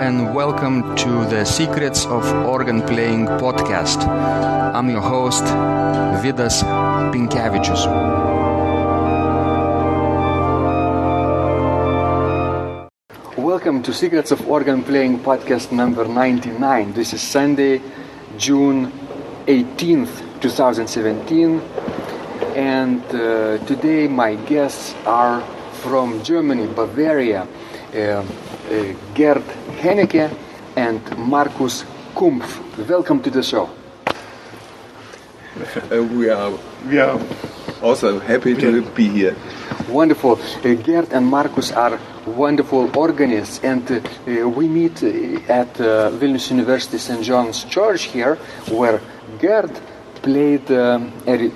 and welcome to the Secrets of Organ Playing podcast. I'm your host, Vidas Pinkevičius. Welcome to Secrets of Organ Playing podcast number 99. This is Sunday, June 18th, 2017. And today my guests are from Germany, Bavaria, Gerd Hennecke and Markus Kumpf. Welcome to the show. We are also happy to be here. Wonderful. Gerd and Markus are wonderful organists, and we meet at Vilnius University St. Church here, where Gerd played a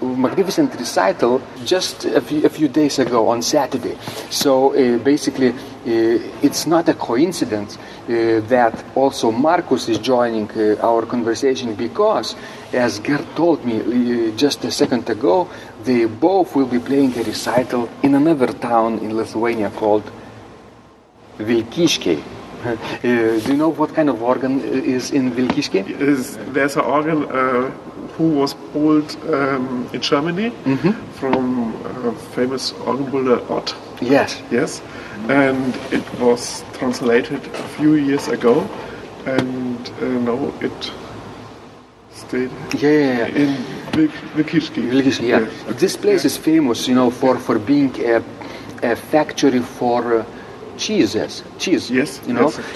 magnificent recital just a few days ago on Saturday. So basically, it's not a coincidence that also Markus is joining our conversation, because, as Gerd told me just a second ago, they both will be playing a recital in another town in Lithuania called Vilkyskiai. Do you know what kind of organ is in Vilkyskiai? There's an organ who was pulled in Germany from famous organ builder Ott. Yes. Yes, and it was translated a few years ago, and now it stayed in Vilkyskiai. Yeah. This place is famous, for being a factory for cheese, yes, yes,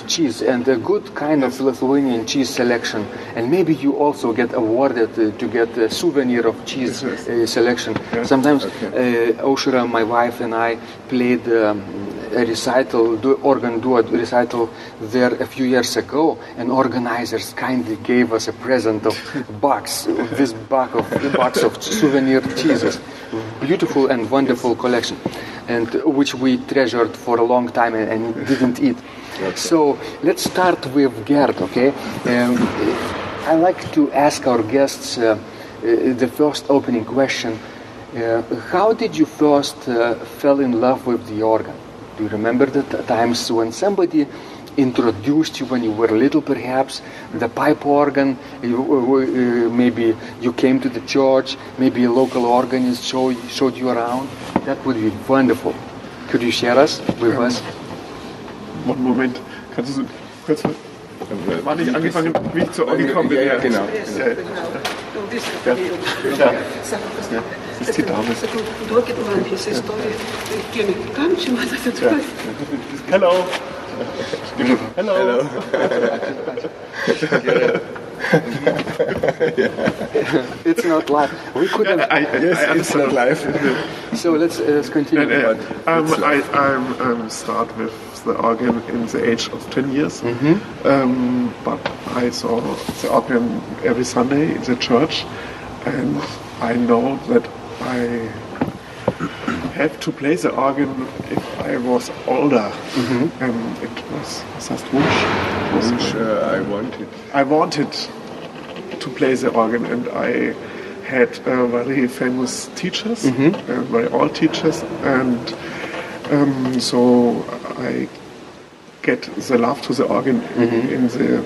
cheese, and a good kind of Lithuanian cheese selection. And maybe you also get awarded to get a souvenir of cheese selection. Yeah. Sometimes Oshira, my wife, and I played a recital, organ duo recital there a few years ago, and organizers kindly gave us a present of box of souvenir cheeses. Beautiful and wonderful collection, and which we treasured for a long time and didn't eat. Okay. So let's start with Gerd, okay? I like to ask our guests the first opening question. How did you first fell in love with the organ? Do you remember the times when somebody introduced you when you were little, perhaps, the pipe organ? Maybe you came to the church, maybe a local organist showed you around. That would be wonderful. Could you share with us? One Moment. Kannst du kurz... War nicht angefangen, wie ich zur Orgel gekommen bin? Ja, genau. Das ist die Dame. Hello. Hello. It's not live. We could have. Yes, it's not live. So let's continue. I start with the organ in the age of 10 years, but I saw the organ every Sunday in the church, and I know that I have to play the organ if I was older. It was I wanted to play the organ, and I had very famous teachers, very old teachers, and so I get the love to the organ in the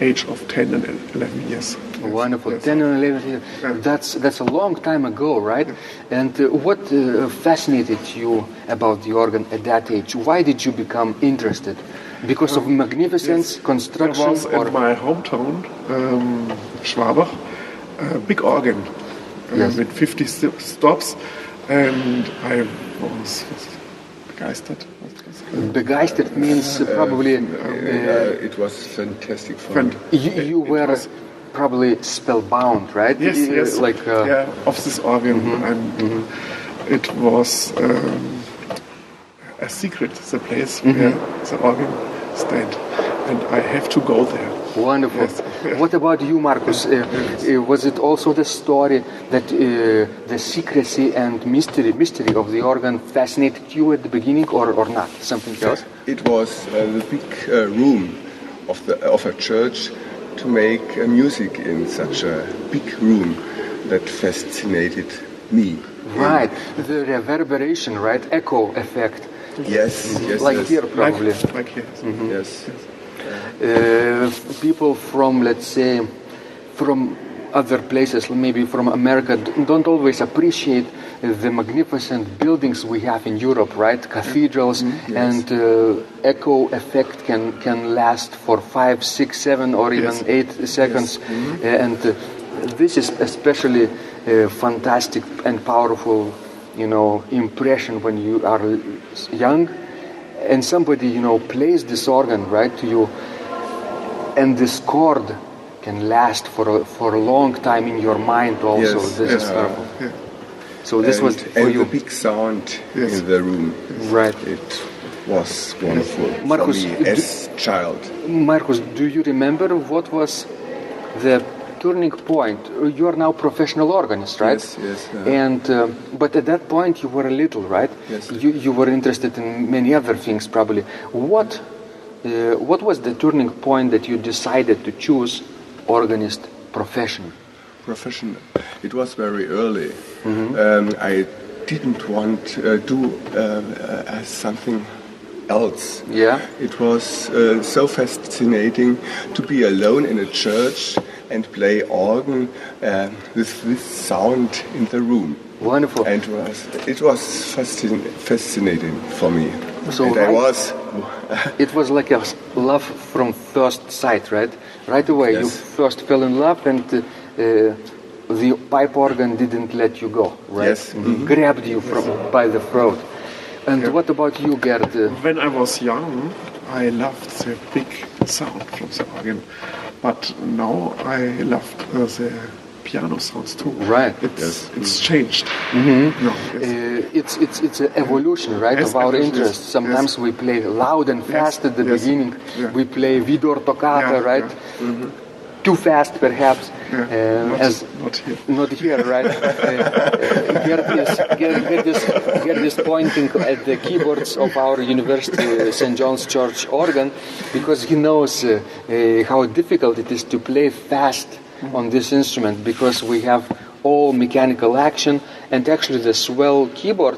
age of 10 and 11 years. Wonderful. Yes. 10 and 11 years. Yeah. That's a long time ago, right? And what fascinated you about the organ at that age? Why did you become interested? Because of magnificence, construction? There was in my hometown, Schwabach, a big organ with 50 stops, and I was begeistert. Begeistert means probably... it was fantastic for me. You were probably spellbound, right? Yes. Like, of this organ. And it was a secret, the place where the organ stand. And I have to go there. Wonderful. Yes. What about you, Markus? Was it also the story that the secrecy and mystery of the organ fascinated you at the beginning, or not? Something else? It was the big room of a church to make music in such a big room that fascinated me. Right, the reverberation, right? Echo effect. Yes. Like here, probably. Like here. Yes. People from, let's say, from other places, maybe from America, don't always appreciate the magnificent buildings we have in Europe, right? Cathedrals, and echo effect can last for 5, 6, 7, or even 8 seconds. And this is especially fantastic and powerful, impression when you are young, and somebody, plays this organ, right, to you, and this chord can last for a long time in your mind also. This is powerful. So this was for you. And the big sound in the room. Right. It was wonderful Markus, for me as child. Markus, do you remember what was the turning point? You are now professional organist, right? Yes. And but at that point you were a little, right? Yes. You were interested in many other things, probably. What was the turning point that you decided to choose organist profession? It was very early. I didn't want to do something else. Yeah. It was so fascinating to be alone in a church and play organ with this sound in the room. Wonderful. And it was fascinating for me. So and it was like a love from first sight, right? Right away, you first fell in love, and the pipe organ didn't let you go, right? Yes. Grabbed you by the throat. And what about you, Gerd? When I was young, I loved the big sound from the organ, but now I loved the piano sounds too. Right. It's changed. It's an evolution, right, of our interests. Sometimes we play loud and fast at the beginning. We play vidor toccata, right? Too fast, perhaps. Not here, right? Gerd is pointing at the keyboards of our University St. John's Church organ, because he knows how difficult it is to play fast on this instrument, because we have all mechanical action, and actually the swell keyboard,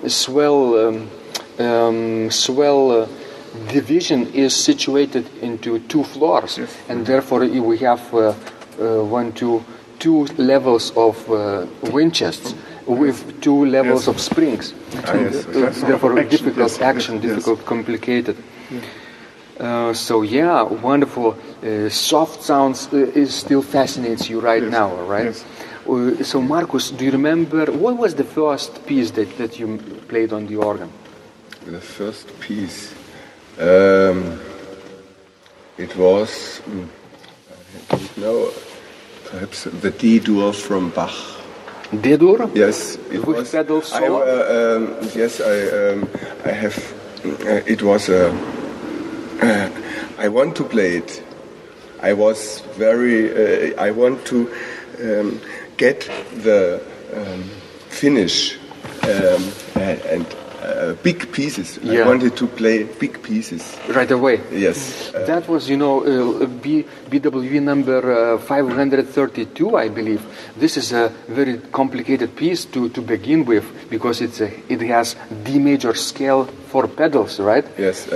swell division is situated into 2 floors, and therefore we have two levels of wind chests with 2 levels of springs. Therefore, difficult action, difficult, complicated. So wonderful. Soft sounds still fascinates you right now, right? So Markus, do you remember what was the first piece that you played on the organ? The first piece, it was, I don't know, perhaps the D-dur from Bach. D-dur? Yes, it with was. pedal solo? I have. It was a. I want to play it. I was very. I want to get the finish and big pieces. I wanted to play big pieces right away. Yes, that was BWV number 532, I believe. This is a very complicated piece to begin with, because it has D major scale for pedals, right? Yes.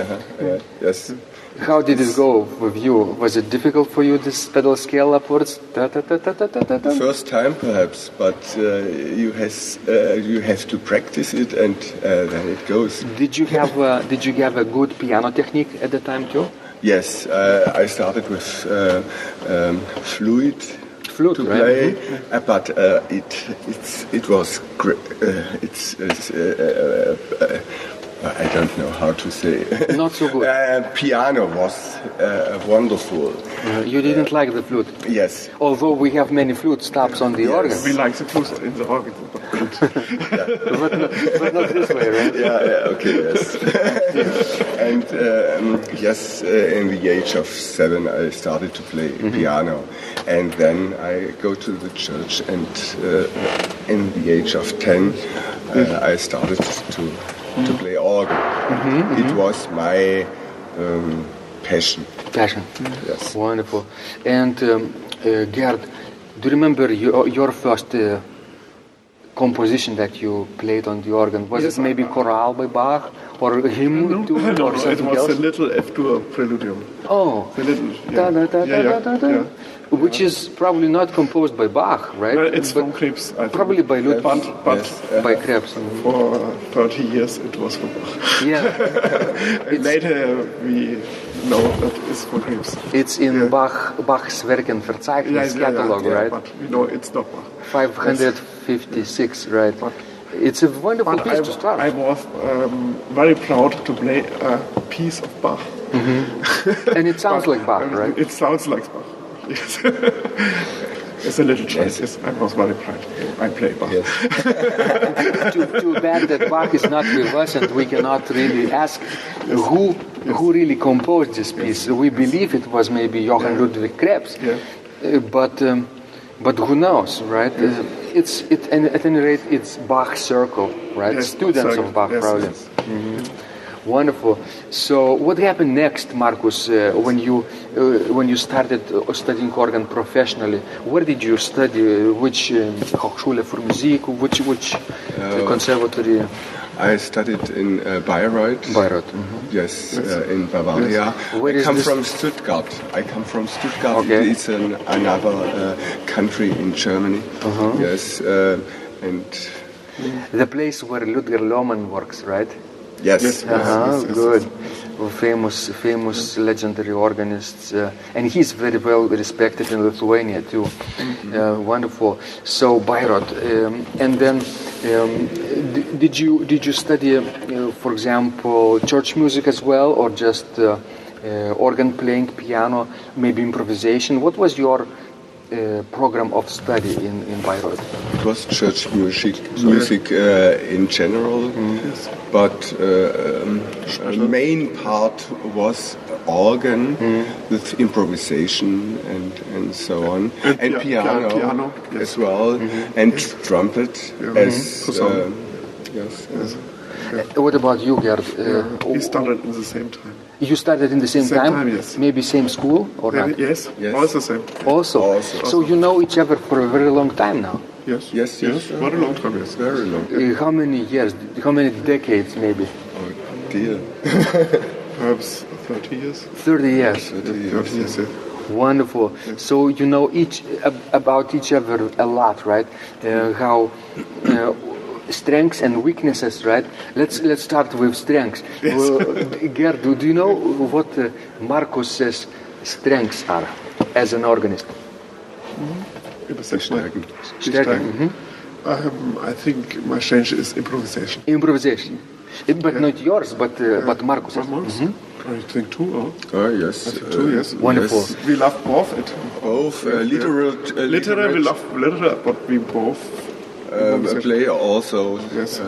Yes. How did it go with you? Was it difficult for you, this pedal scale upwards? The first time, perhaps, but you have to practice it, and then it goes. Did you have a good piano technique at the time too? Yes, I started with flute to play, right? But it was I don't know how to say. Not so good. Piano was wonderful. You didn't like the flute? Yes. Although we have many flute stops on the organ. We like the flute in the organ. but not this way, right? Okay, yes. And in the age of 7 I started to play piano. And then I go to the church, and in the age of 10 I started to play organ. It was my passion. Yes. Wonderful. And Gerd, do you remember your first composition that you played on the organ? Was it maybe chorale by Bach or a hymn too, no, or something it was else? a little F-dur preludium. Oh, The little, da, da, da, yeah, da, da, da, yeah. which is probably not composed by Bach, right? No, it's But from Krebs, I think. probably by Ludwig, But by Krebs. for 30 years it was from Bach. Yeah, And later we know that it's for Krebs. it's in Bach's Werkenverzeichnis catalog, right? But we know it's not Bach. 556, right? It's a wonderful piece to start. I was very proud to play a piece of Bach. And it sounds like Bach, right? It sounds like Bach. Yes. It's a little choice. Yes, I was very proud. I play Bach. Yes. Too bad that Bach is not with us, and we cannot really ask who really composed this piece. We believe it was maybe Johann Ludwig Krebs, but who knows, right? And at any rate, it's Bach circle, right? Yes, Students circle. of Bach, Yes, probably. yes. Wonderful. So, what happened next, Markus, when you started studying organ professionally? Where did you study? Which Hochschule für Musik? Which conservatory? I studied in Bayreuth. Bayreuth. Yes, in Bavaria. Where I is come this? from Stuttgart. Okay. It's another country in Germany. Yes, and The place where Ludger Lohmann works, right? yes. Good. Well, famous legendary organists, and he's very well respected in Lithuania too. Wonderful. So Bayreuth, and then did you study, for example, church music as well, or just organ playing, piano, maybe improvisation? What was your program of study in Bayreuth? It was church music in general, but the main part was organ with improvisation and so on, and piano as well, and trumpet as yes. What about you, Gerd? We started at the same time. You started in the same time? Yes. Maybe same school or not? Yes, also same. Also. So you know each other for a very long time now. Yes, Yes. very long time, yes. Very long. How many years? How many decades, maybe? Oh dear. Perhaps 30 years. 30 years. 30 years, yes. Wonderful. So you know about each other a lot, right? How strengths and weaknesses, right? Let's start with strengths. Gerd, do you know what Markus's strengths are as an organist? Stärken. Stärken. I think my strength is improvisation. Improvisation, but not yours, but Markus's. I think too. Yes. Two, yes. Wonderful. Yes. We love both it. Both literate, We love literate, but we both play also. Yes.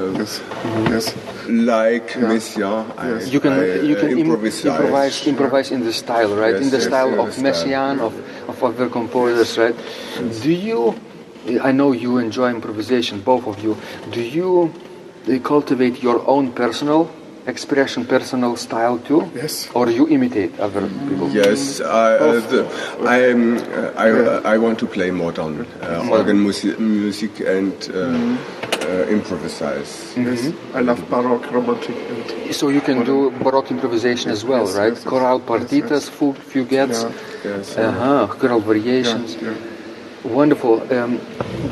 Like Messiaen, You can improvise in the style, right? Yes, in the yes, style in of the Messiaen, of other composers, right? Do you? I know you enjoy improvisation, both of you. Do you cultivate your own personal expression, personal style too? Yes. Or you imitate other people? Yes, I want to play modern organ music and improvise. Yes. I love Baroque, Romantic. So you can do Baroque improvisation as well, right? Yes. Chorale partitas, fuguettes, choral variations. Yeah. Wonderful.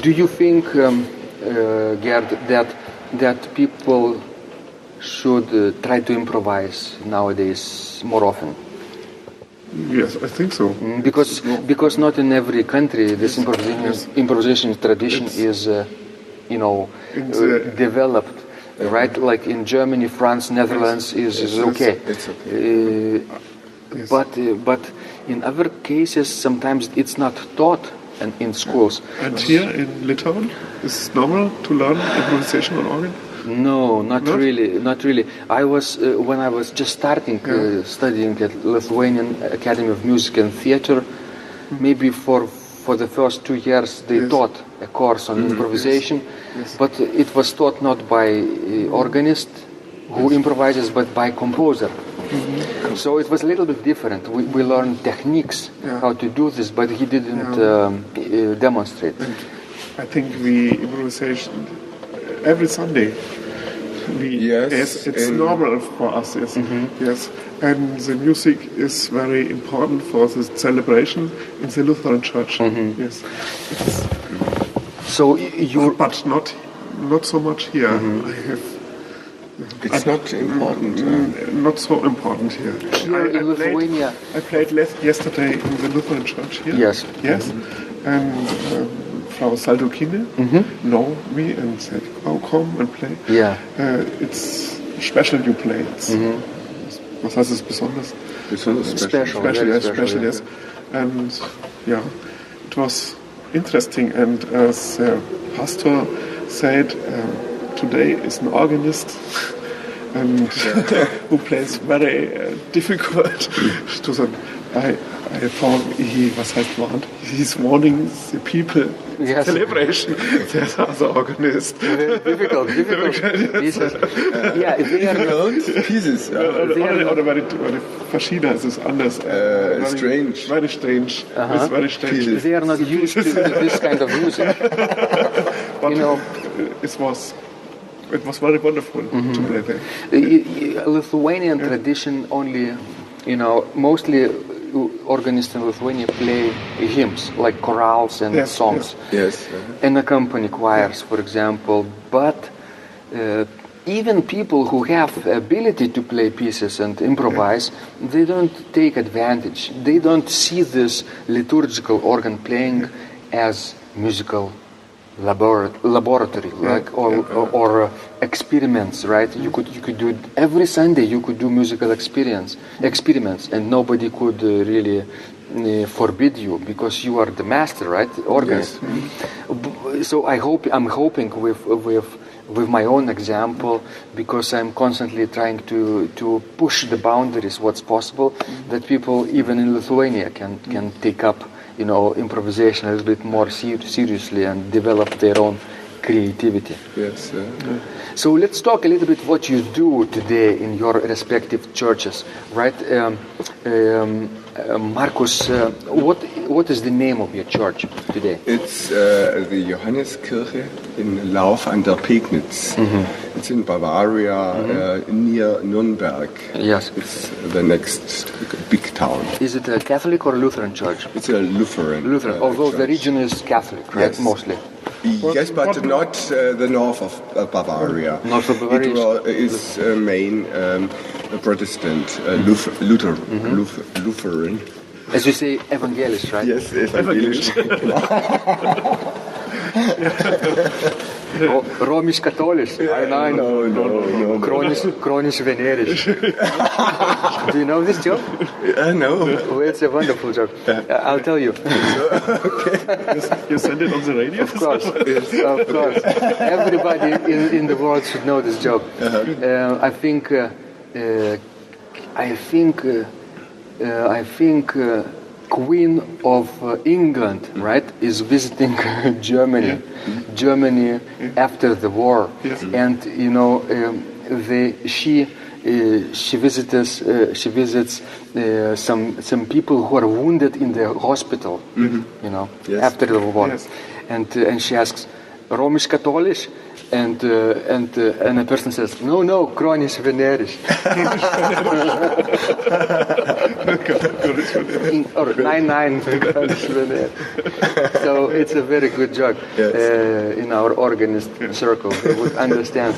Do you think, Gerd, that people should try to improvise nowadays more often? Yes, I think so. Because not in every country this improvisation tradition is, developed, right? Like in Germany, France, Netherlands is okay. It's okay. But in other cases, sometimes it's not taught in schools. And here in Litauen, is it normal to learn improvisation on organ? No, not really. I was when I was just starting studying at Lithuanian Academy of Music and Theatre. Maybe for the first 2 years they taught a course on improvisation, but it was taught not by organist who improvises, but by composer. So it was a little bit different. We learned techniques how to do this, but he didn't demonstrate. I think the improvisation every Sunday. Yes, it's normal for us. Yes, yes, and the music is very important for the celebration in the Lutheran Church. Yes, So you, but not so much here. I have. It's not important. Not so important here. Here in Lithuania. I played yesterday in the Lutheran Church here. Yes. Yes. And Frau Saldukine know me and said, "Oh, come and play." Yeah. It's special you play. Was heißt es besonders? Special, Special, yes. And yeah, it was interesting. And as the pastor said, today is an organist and who plays very difficult. I thought he's warning the people. Yes. Celebration. There's other organist. difficult. Yeah, they are Pieces. Oder very verschieden. Es ist anders. Strange. Very strange. It's very strange. They are not used to this kind of music. But You know, it was very wonderful to play there. Lithuanian tradition only, mostly organists in Lithuania play hymns like chorales and songs, Yes. and accompany choirs, for example. But even people who have ability to play pieces and improvise, they don't take advantage. They don't see this liturgical organ playing as musical laboratory, like or experiments, right? You could do every Sunday. You could do musical experiments, and nobody could really forbid you because you are the master, right? Organist. Yes. So I'm hoping with my own example, because I'm constantly trying to push the boundaries, what's possible, that people even in Lithuania can take up improvisation a little bit more seriously and develop their own creativity. Yes. So let's talk a little bit what you do today in your respective churches, right? Markus, what is the name of your church today? It's the Johanneskirche in Lauf an der Pegnitz. It's in Bavaria, near Nürnberg. Yes. It's the next big town. Is it a Catholic or Lutheran church? It's a Lutheran. Although the church. region is Catholic, right? Yes. Mostly. Yes, but not the north of Bavaria. North of Bavaria It is main Protestant, Lutheran. As you say, evangelisch, right? Yes, evangelisch. Römisch-katholisch. Nein. No. Chronisch-venerisch. Do you know this joke? No. Oh, it's a wonderful joke. I'll tell you. You send it on the radio? Of course. Of course. Everybody in the world should know this joke. I think Queen of England, right, is visiting Germany. Germany after the war, and she visits some people who are wounded in the hospital, after the war, and she asks, Römisch-katholisch? And a person says, no, chronisch-venerisch. Or 9, chronisch-venerisch. So it's a very good joke in our organist circle. They would understand.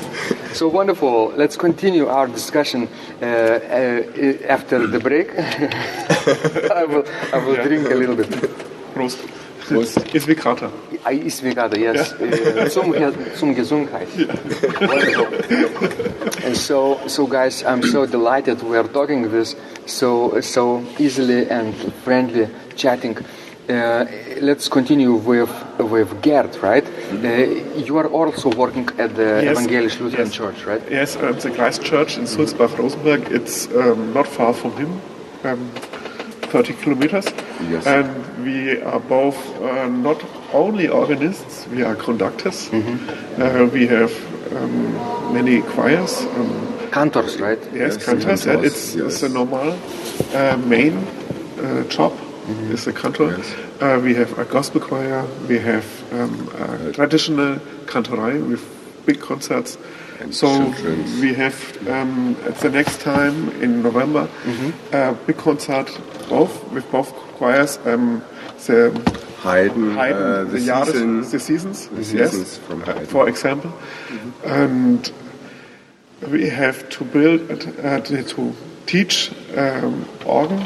So wonderful. Let's continue our discussion after the break. I will drink a little bit. Prost. Ist wie Kater. Ist wie Kater, yes. Zum Gesundheit. Wonderful. And so guys, I'm so delighted we are talking this so easily and friendly, chatting. Let's continue with Gerd, right? You are also working at the Evangelisch Lutheran Church, right? Yes, the Christ Church in Sulzbach-Rosenberg. It's not far from him. 30 kilometers. Yes. And we are both not only organists, we are conductors. We have many choirs. Cantors, right? Yes, cantors. It's a normal main job. Is a cantor. Yes. We have a gospel choir. We have a traditional cantorei with big concerts. And So children's. we have at the next time in November a big concert with both choirs. The Haydn, Haydn, the seasons, seasons from Haydn. for example, and we have to build to teach organ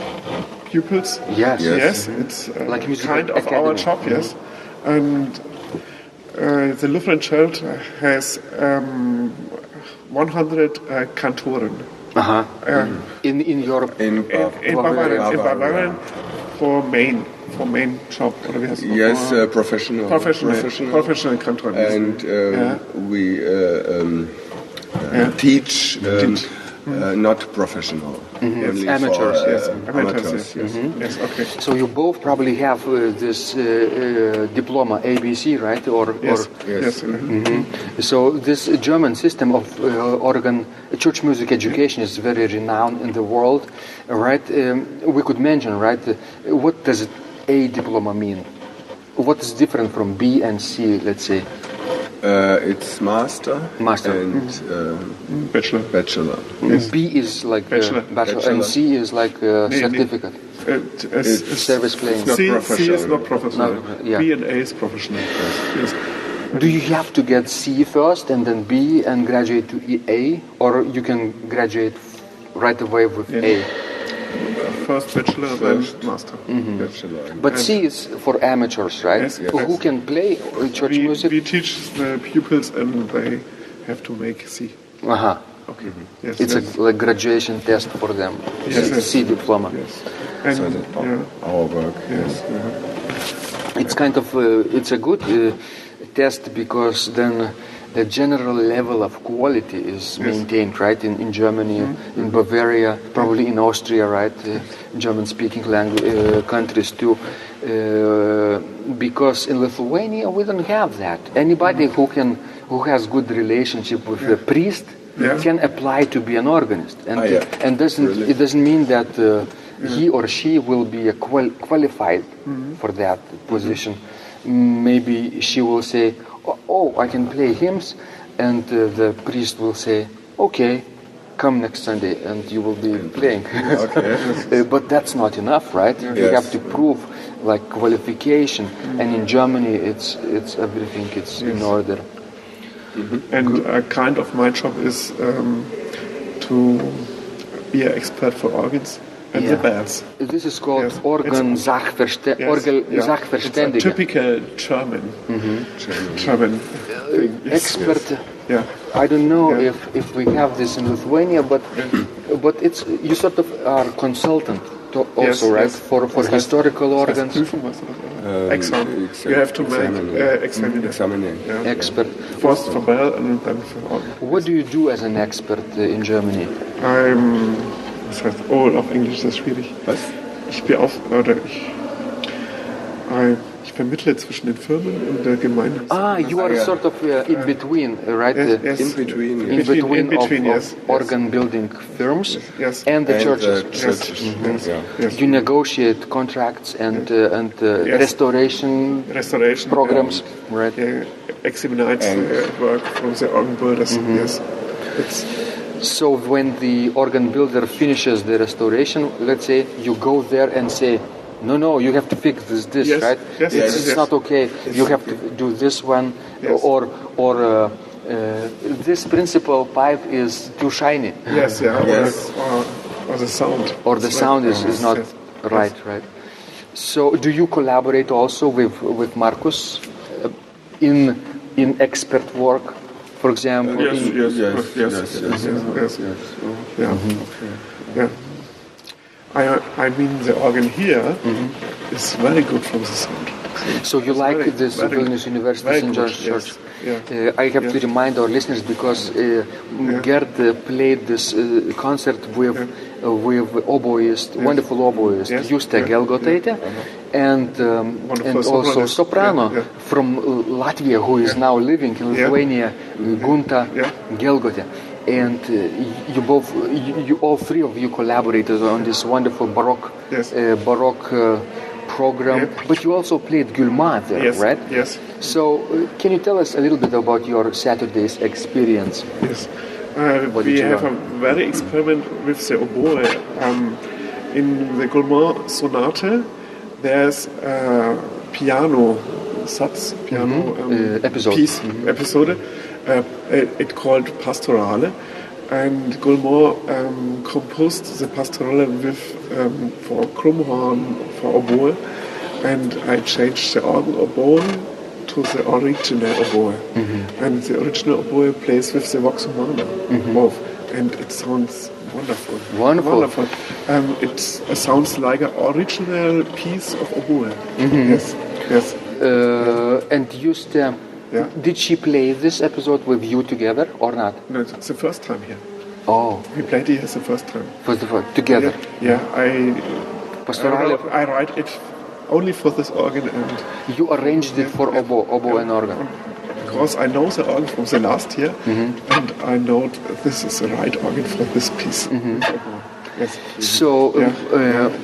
pupils. Yes. Yes, it's Like musical kind of academy. our job. Yes, and the Lutheran Church has 100 Kantoren. In your In Bavaria for main job. Oder wie heißt es? Yes, professional Kantoren. and we teach not professional, only Amateurs, for, yes. amateurs. Yes. Yes, okay. So you both probably have this diploma ABC, right? Yes. Yes. So this German system of organ church music education is very renowned in the world, right? We could mention, right? What does A diploma mean? What is different from B and C, let's say? It's master and bachelor. B is like Bachelor. and C is like certificate. Service playing. Not C professional. is not professional. No, yeah. B and A is professional. Yes. Do you have to get C first and then B and graduate to A, or you can graduate right away with A? First bachelor, then master. Bachelor. But C is for amateurs, right? Yes, yes. Who can play church music? We teach the pupils and they have to make C. Uh-huh. Okay. Yes. It's yes. a like graduation test for them. Yes, yes. C diploma. Yes. And So our work. yes. It's kind of it's a good test because then the general level of quality is maintained, right? In Germany, in Bavaria, probably in Austria, right? German-speaking countries too. Because in Lithuania we don't have that. Anybody who has good relationship with the priest can apply to be an organist, and and it doesn't mean that he or she will be qualified for that position. Maybe she will say, "Oh, I can play hymns," and the priest will say, "Okay, come next Sunday, and you will be playing." But that's not enough, right? You have to prove like qualification, and in Germany, it's everything. It's in order. And kind of my job is to be an expert for organs and the bells. This is called Yes. organ It's a Sachverständiger. typical German. German. Expert. Yeah. I don't know if we have this in Lithuania, but it's you sort of are consultant also, right? Yes. For historical organs. Exam. You have to make examining. Yeah. Expert. First for bell and then for organ. What do you do as an expert in Germany? Das heißt, auf Englisch ist das schwierig. Was? Ich vermittle zwischen den Firmen und der Gemeinde. You are sort of in between, right? Yes. In between. In between of yes. organ building firms Yes. and the churches. Churches. Yes. You negotiate contracts and restoration programs, right? Examinate work from the organ builders. Yes. So when the organ builder finishes the restoration, let's say, you go there and say, no, you have to fix this, Yes. right? Yes. It's not okay. You have to do this one, or this principal pipe is too shiny. Yes, yeah. Yes. Or the sound. Or the sound is not right. So do you collaborate also with Markus in expert work? For example, Yes. Yeah. Yeah. I mean, the organ here is very good from the sound. So you like very- this very- Vilnius University very St. good, Church? yes. I have to remind our listeners because Gerd played this concert with oboist, wonderful oboist, Yes. Juste Gelgotaite, and also soprano from Latvia, who is now living in Lithuania, Gunta Gelgote. And you all three of you collaborated on this wonderful Baroque program. Yeah. But you also played Gulma there, Yes. right? Yes. So, can you tell us a little bit about your Saturday's experience? Yes. We have a very experiment with the oboe. In the Goldman Sonate, there's a piano episode. Piece, episode. It called Pastorale, and Goldman composed the Pastorale with for Krummhorn, for oboe, and I changed the organ oboe to the original oboe, and the original oboe plays with the vox humana both, and it sounds wonderful. Wonderful. It sounds like an original piece of oboe. Yes. And Juste, did she play this episode with you together or not? No, it's the first time here. Oh, We played it here the first time. together. Yeah, Pastorale. I write it only for this organ, and You arranged it for oboe and organ. because I know the organ from the last year, and I know this is the right organ for this piece. Yes. So,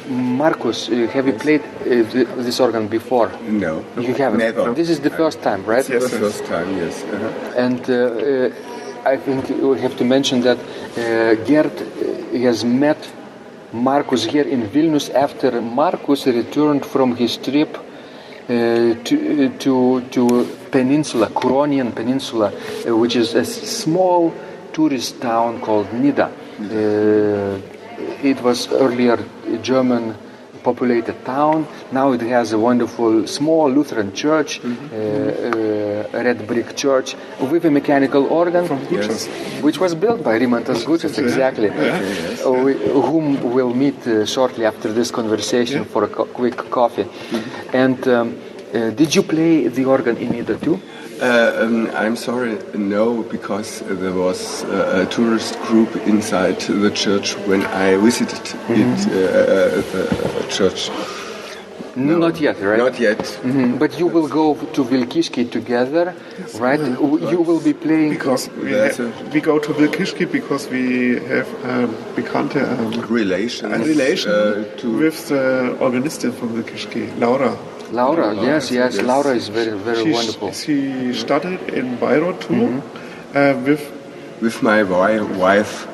Markus, have you played this organ before? No. You haven't. Never. This is the first time, right? Yes. The first time, yes. And I think we have to mention that Gerd has met Markus here in Vilnius after Markus returned from his trip to peninsula, Curonian Peninsula, which is a small tourist town called Nida. It was earlier a German populated town. Now it has a wonderful small Lutheran church, red brick church with a mechanical organ, which was built by Rimantas Gutas, exactly. Whom we'll meet shortly after this conversation for a quick coffee. And did you play the organ in Nida too? I'm sorry, no, because there was a tourist group inside the church when I visited the church. No. Not yet, right? Not yet. But you will go to Vilkyskiai together, right? You will be playing... Because we go to Vilkyskiai because we have bekannte relation with the organistin from Vilkyskiai, Laura. Laura, yes. Laura is very, very wonderful. She studied in Bayreuth too, with my wife.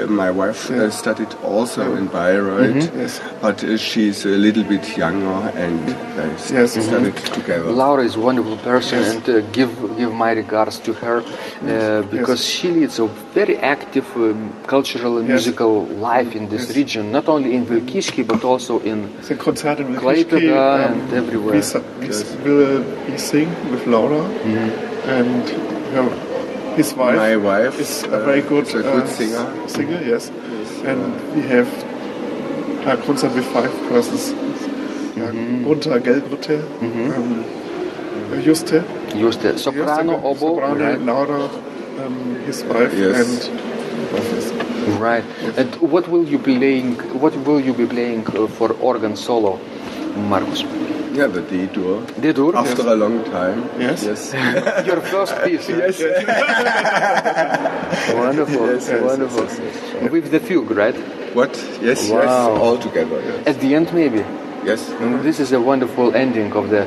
My wife studied also in Bayreuth, but she's a little bit younger, and studied together. Laura is a wonderful person, and give my regards to her because she leads a very active cultural and musical life in this region, not only in Vilkyskiai but also in Klaipėda and everywhere. We sing with Laura, and his wife. My wife is a very good singer. Yes. And we have a concert with 5 persons. Gunta Gelgote, Juste, soprano, oboe, right? Laura, his wife, and right. And what will you be playing for organ solo, Markus? Yeah, the D-dur. D-dur? After a long time. Yes. Your first piece. Yes. Wonderful. Wonderful. Yes. With the fugue, right? What? Yes. Wow. Yes. All together. Yes. At the end, maybe. Yes. And this is a wonderful ending of the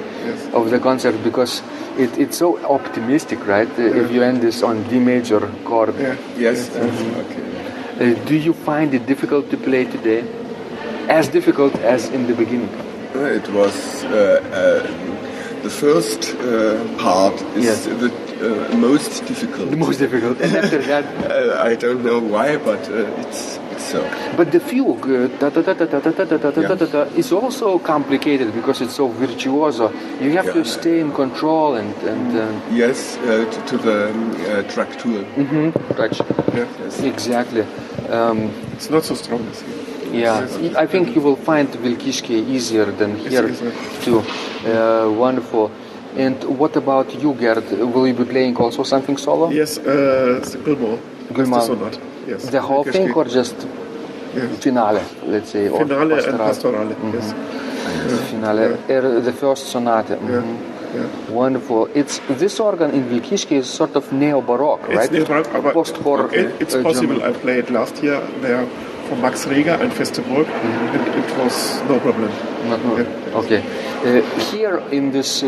concert because it's so optimistic, right? If you end this on D major chord. Yes. Okay. Do you find it difficult to play today? As difficult as in the beginning? It was the first part is the most difficult. The most difficult. And after that, I don't know why, but it's so. But the fugue is also complicated because it's so virtuoso. You have to stay in control and yes, to the traktur. Touch. Yes. Exactly. It's not so strong as here. Yeah, I think you will find Vilkyskiai easier than here too. Wonderful. And what about you, Gerd? Will you be playing also something solo? Yes, Gulmo. Sonat. Yes. The whole thing or just finale, let's say? Finale and pastorale, yes. Finale, the first sonata. Wonderful. This organ in Vilkyskiai is sort of neo-baroque, right? It's neo-baroque, Post-Baroque. it's possible. I played last year there from Max Reger and Festeburg, and it was no problem. Okay. Here in this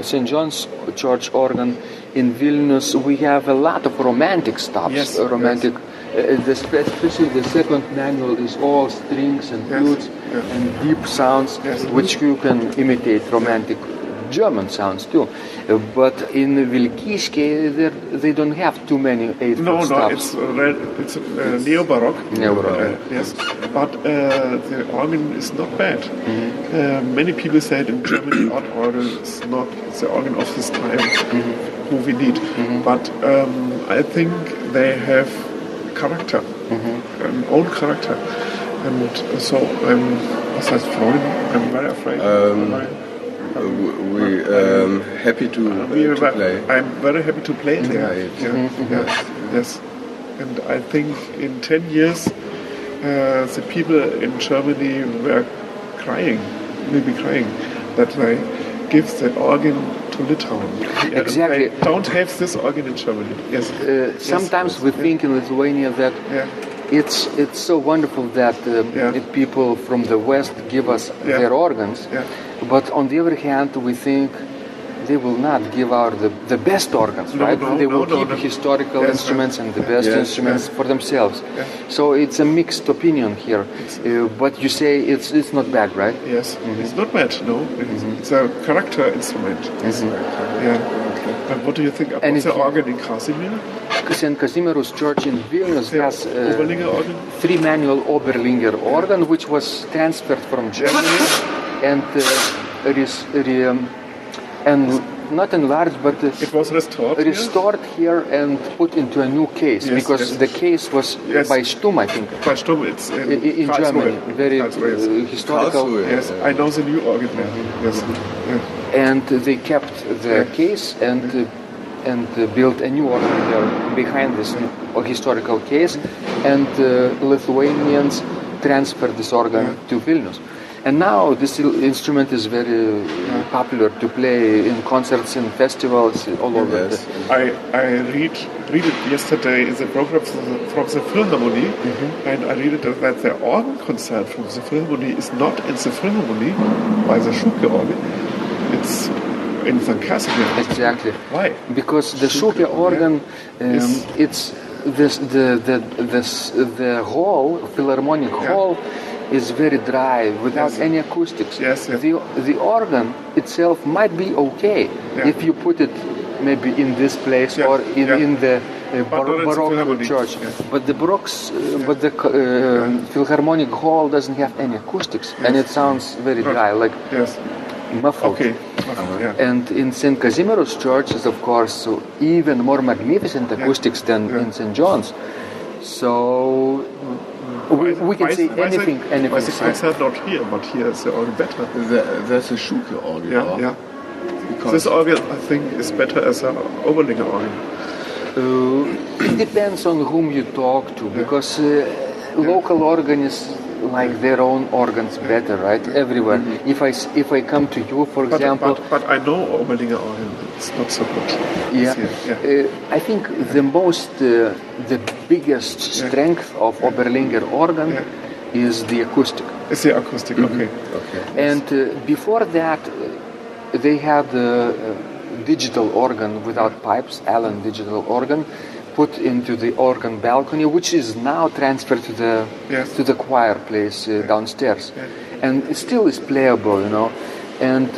St. John's Church organ in Vilnius, we have a lot of romantic stops. Yes, romantic. Especially the second manual is all strings and flutes and deep sounds, which you can imitate romantic German sounds too. But in Vilkyskiai, they don't have too many eighth-foot stops. It's neo-baroque. Neo-baroque. Yes, but the organ is not bad. Many people said in Germany, art organ is not the organ of this time who we need. But I think they have character, an own character, and so I'm very afraid. We're happy to play. I'm very happy to play there. Yes, and I think in 10 years the people in Germany will be crying that they give the organ to Litauen. Exactly. They don't have this organ in Germany. Yes. Sometimes we think in Lithuania that it's so wonderful that people from the West give us their organs, but on the other hand, we think they will not give out the best organs, right? They will keep historical instruments and the best instruments for themselves. So it's a mixed opinion here. But you say it's not bad, right? Yes, it's not bad. No, it's a character instrument. And what do you think about the organ in Casimir? St. Kazimier's Church in Vilnius has organ? 3-manual Oberlinger organ, which was transferred from Germany and not enlarged, but it was restored here and put into a new case, because the case was by Stumm, I think. By Stumm, it's in Germany, very historical. Yes, I know the new organ there. And they kept the case and built a new organ there behind this historical case, and Lithuanians transferred this organ to Vilnius. And now this instrument is very popular to play in concerts and festivals all over. I read it yesterday in the program from the Philharmonie, and I read it that the organ concert from the Philharmonie is not in the Philharmonie by the Schuke organ. It's in St. Casimir. Exactly. Why? Because the Schuke organ, it's the hall, Philharmonic hall, is very dry, without any acoustics. The organ itself might be okay if you put it maybe in this place or in the Baroque church. But the Philharmonic hall doesn't have any acoustics, and it sounds very dry, like muffled. And in St. Kazimier's Church is, of course, even more magnificent acoustics than in St. John's. So we can say anything. Why is the concert not here, but here is the organ better? There's a Schuke organ. This organ, I think, is better as an Oberlinger organ. It depends on whom you talk to, because local organists like their own organs better, right? Everywhere. If I come to you, for example, but I know Oberlinger organ. It's not so good. I think the biggest strength of Oberlinger organ is the acoustic. It's the acoustic. Okay. And before that, they had a digital organ without pipes, Allen digital organ, put into the organ balcony, which is now transferred to the choir place downstairs, and it still is playable, And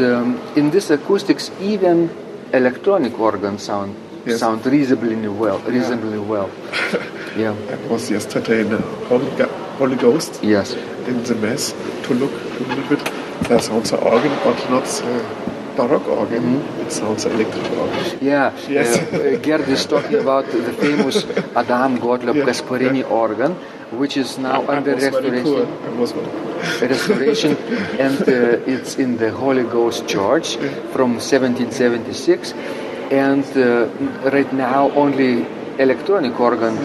in this acoustics, even electronic organs sound reasonably well. I was yesterday in the Holy Ghost. Yes. In the mass to look a little bit. There sounds an organ, but not Baroque organ. It sounds electric organ. Gerd is talking about the famous Adam Gottlob Gasparini organ, which is now under restoration. Restoration, and it's in the Holy Ghost Church from 1776. And right now, only electronic organ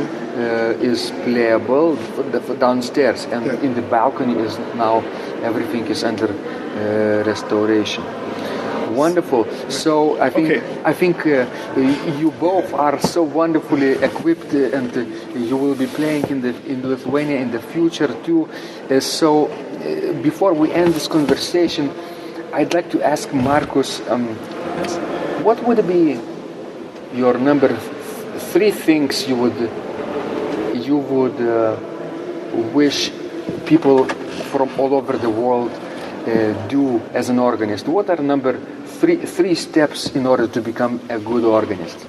is playable for downstairs, and in the balcony is now everything is under restoration. Wonderful. So I think you both are so wonderfully equipped, and you will be playing in Lithuania in the future too. So before we end this conversation, I'd like to ask Markus, what would be your number 3 things you would wish people from all over the world do as an organist? What are number 3 steps in order to become a good organist?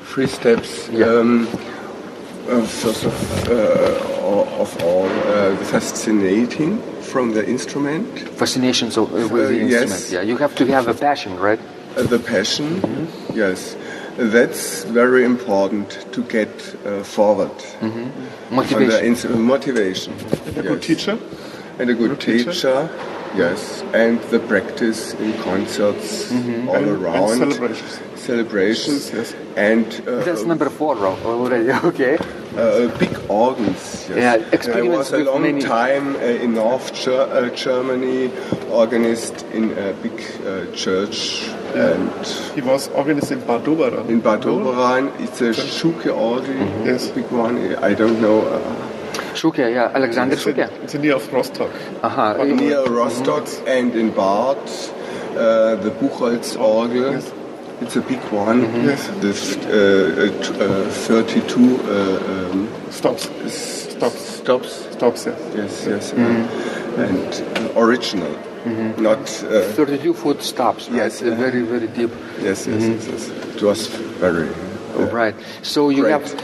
3 steps. Yeah. First of all, fascinating from the instrument. Fascination with the instrument. Yes. Yeah, you have to have a passion, right? The passion, yes. That's very important to get forward. Motivation. Motivation. And a good teacher. And a good teacher, yes. And the practice in concerts all around. And celebrations. Yes. And that's number 4 already. Okay. Big organs. Yes. Yeah, I was a long time in North Germany, organist in a big church. And he was organist in Bad Doberan. In Bad Doberan, it's a Schuke organ, yes, big one. I don't know. Schuke, yeah, Alexander Schuke. It's near of Rostock. Near Rostock, and in Bad, the Buchholz organ. Yes. It's a big one. Yes. This 32 stops. Yes. And original. Not 32 foot stops. Right? Yes, very, very deep. Yes. It was very right. So you have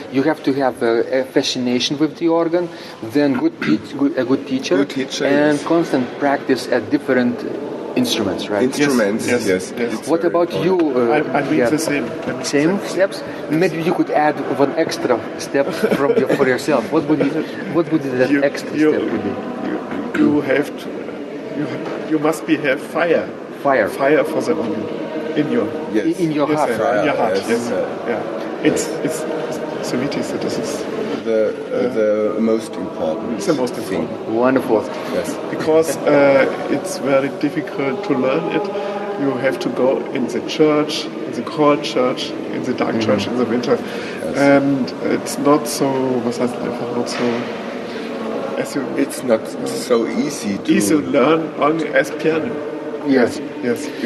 to have a fascination with the organ, then a good teacher, and constant practice at different instruments, right? Instruments, yes. What about you? I think the same. Same steps? Maybe you could add one extra step for yourself. What would that extra step be? You must have fire. Fire for the organ in your heart. In your heart. Yes. It's so it is. This is the most important. It's the most important. Wonderful. Yes. Because it's very difficult to learn it. You have to go in the church, in the cold church, in the dark church in the winter, and it's not so. It's not so easy to learn as piano. Yes.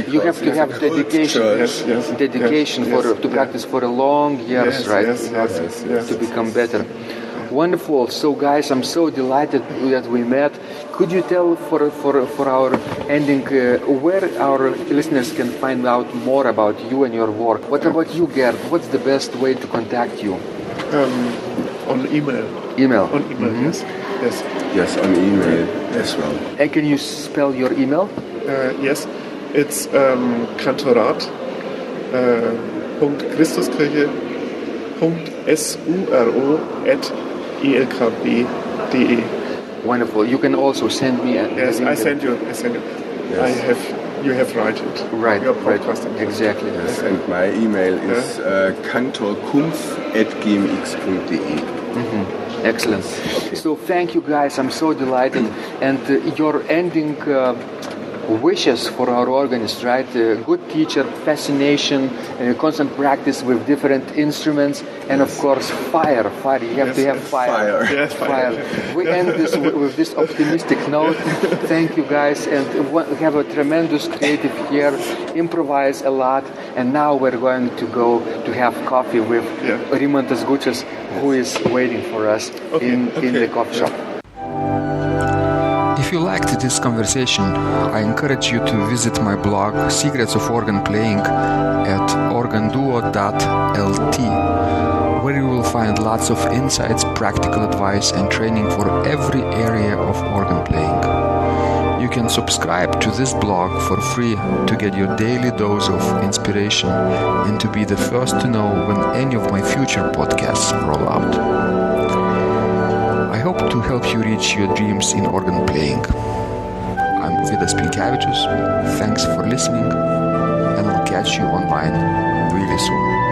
You have to have dedication. Yes. Dedication to practice for a long years, right? Yes. To become better. Wonderful. So, guys, I'm so delighted that we met. Could you tell for our ending where our listeners can find out more about you and your work? What about you, Gerd? What's the best way to contact you? On email. On email, Yes, on email as well. And can you spell your email? Yes, it's kantorat .suro@elkb.de. Wonderful. You can also send me. Yes, I send you. Yes. You have write it. Right. Your podcast. Exactly. Yes, and my email is kantorkumpf@gmx.de. Excellent. Okay. So thank you, guys. I'm so delighted. And your ending wishes for our organist, right? Good teacher, fascination, constant practice with different instruments, and of course fire. You have to have fire. Yes, fire. We end this with this optimistic note. Thank you, guys, and have a tremendous creative year. Improvise a lot, and now we're going to go to have coffee with Rimantas Gučas, who is waiting for us in the coffee shop. If you liked this conversation, I encourage you to visit my blog Secrets of Organ Playing at organduo.lt, where you will find lots of insights, practical advice and training for every area of organ playing. You can subscribe to this blog for free to get your daily dose of inspiration and to be the first to know when any of my future podcasts roll out. I hope to help you reach your dreams in organ playing. I'm Vidas Pinkevičius. Thanks for listening, and I'll catch you online really soon.